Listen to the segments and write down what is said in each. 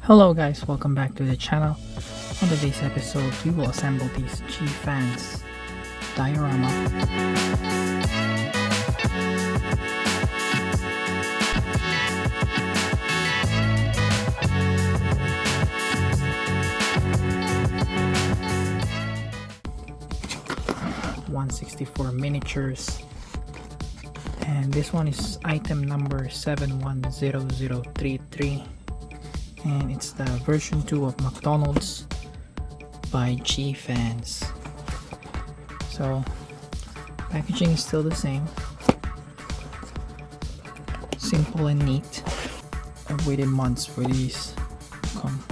Hello guys, welcome back to the channel. On today's episode, we will assemble these G fans diorama. (164) miniatures, and this one is item number 710033. And it's the version 2 of McDonald's by G fans. So packaging is still the same, simple and neat. I've waited months for these to come,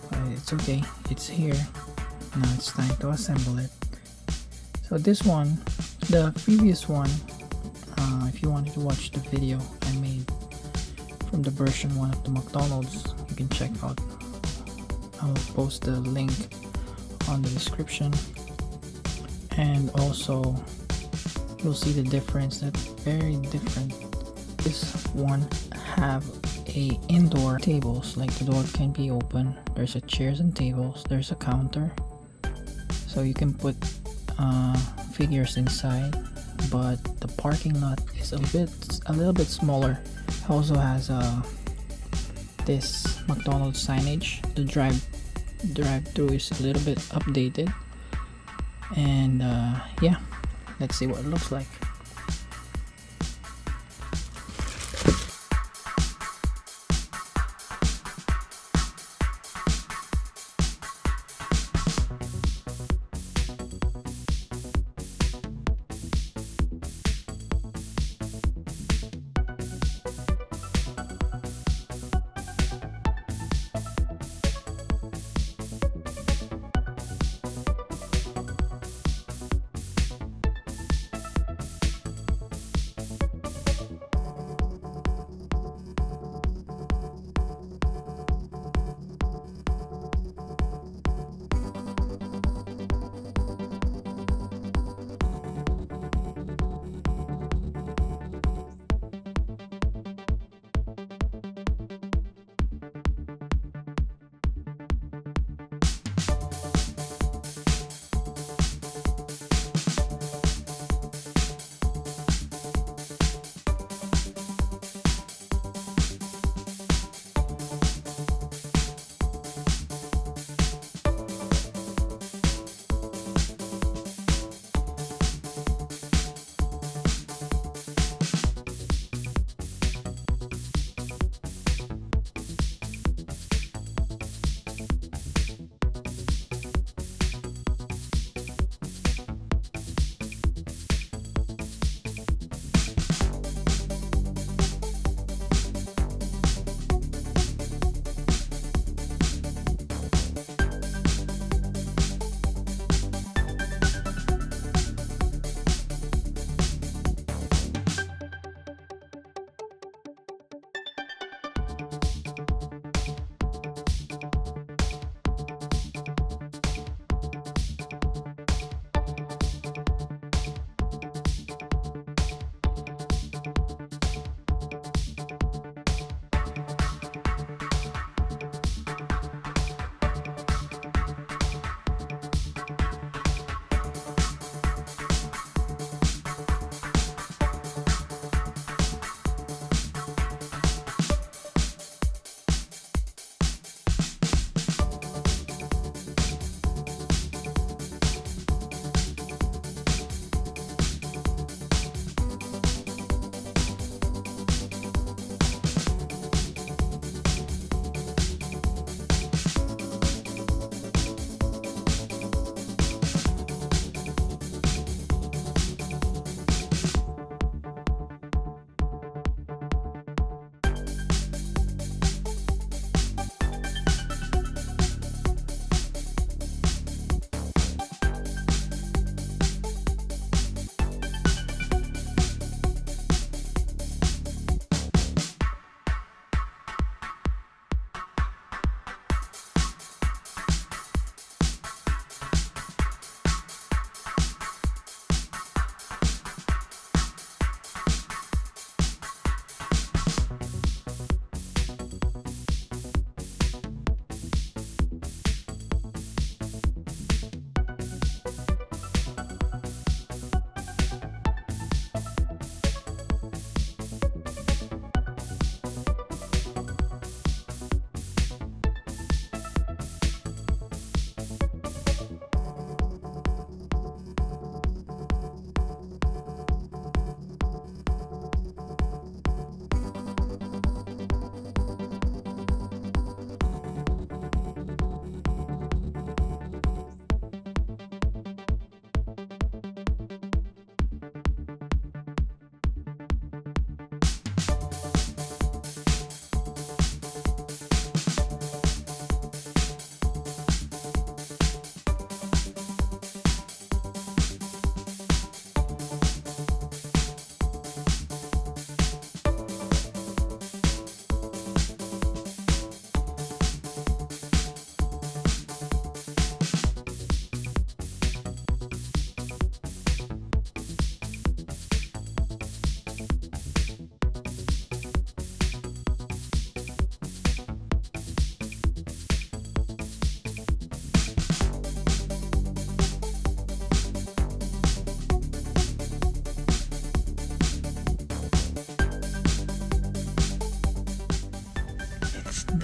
but it's okay, it's here. Now it's time to assemble it. So this one, the previous one, if you wanted to watch the video I made from the version 1 of the McDonald's, you can check out. I'll post the link on the description, and also you'll see the difference. That's very different. This one have a indoor tables, like the door can be open. There's a chairs and tables. There's a counter, so you can put figures inside. But the parking lot is a little bit smaller. It also has this McDonald's signage. The drive-through is a little bit updated, and yeah, let's see what it looks like.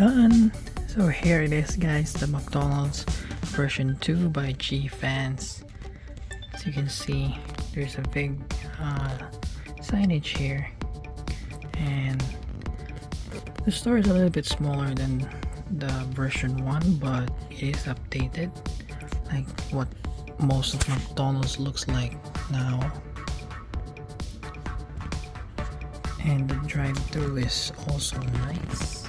done. So here it is, guys, the McDonald's version 2 by G Fans. As you can see, there's a big signage here, and the store is a little bit smaller than the version 1, but it is updated like what most of McDonald's looks like now. And the drive-thru is also nice.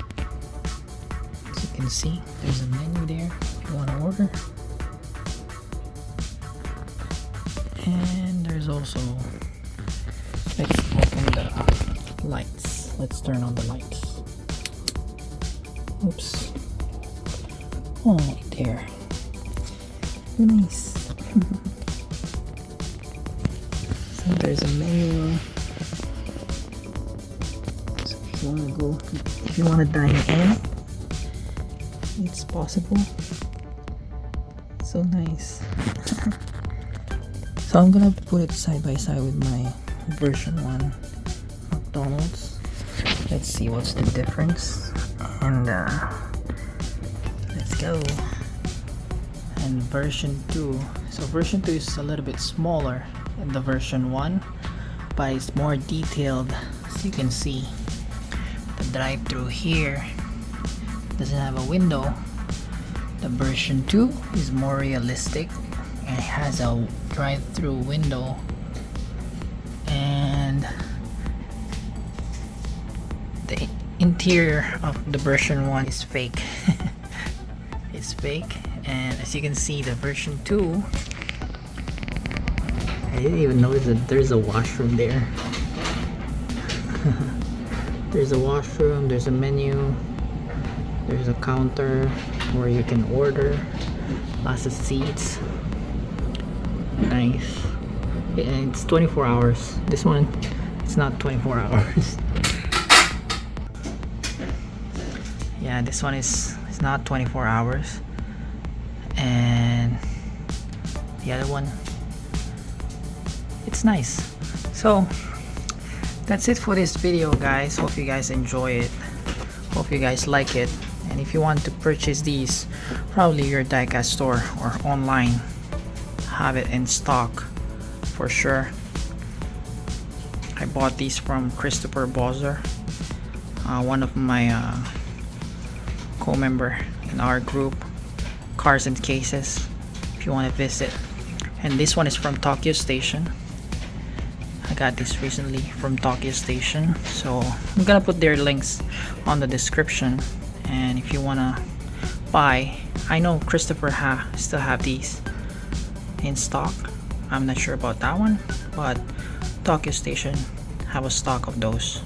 As you can see, there's a menu there if you want to order. And there's also, let's open the lights. Let's turn on the lights. Oops. Oh, there. Nice. So there's a menu. So if you want to go, if you want to dine in, it's possible. So nice. So I'm gonna put it side by side with my version 1 McDonald's. Let's see what's the difference. And let's go. And version 2. So version 2 is a little bit smaller than the version 1, but it's more detailed. As you can see, the drive-thru here doesn't have a window. The version 2 is more realistic and it has a drive-thru window, and the interior of the version 1 is fake. It's fake. And as you can see, the version 2, I didn't even notice that there's a washroom there. There's a washroom, there's a menu, there's a counter where you can order, lots of seats. Nice. And it's 24 hours. This one, it's not 24 hours. Yeah, this one is not 24 hours. And the other one, it's nice. So that's it for this video, guys. Hope you guys enjoy it. Hope you guys like it. And if you want to purchase these, probably your diecast store or online have it in stock for sure. I bought these from Christopher Bowser, one of my co-member in our group, Cars and Cases, if you want to visit. And this one is from Tokyo Station. I got this recently from Tokyo Station, so I'm gonna put their links on the description. And if you wanna buy, I know Christopher still have these in stock. I'm not sure about that one, but Tokyo Station have a stock of those.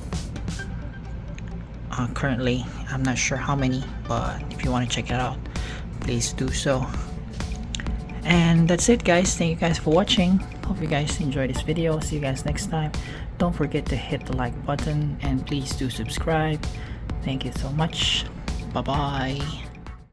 Currently, I'm not sure how many, but if you want to check it out, please do so. And that's it, guys. Thank you guys for watching. Hope you guys enjoyed this video. See you guys next time. Don't forget to hit the like button and please do subscribe. Thank you so much. Bye bye.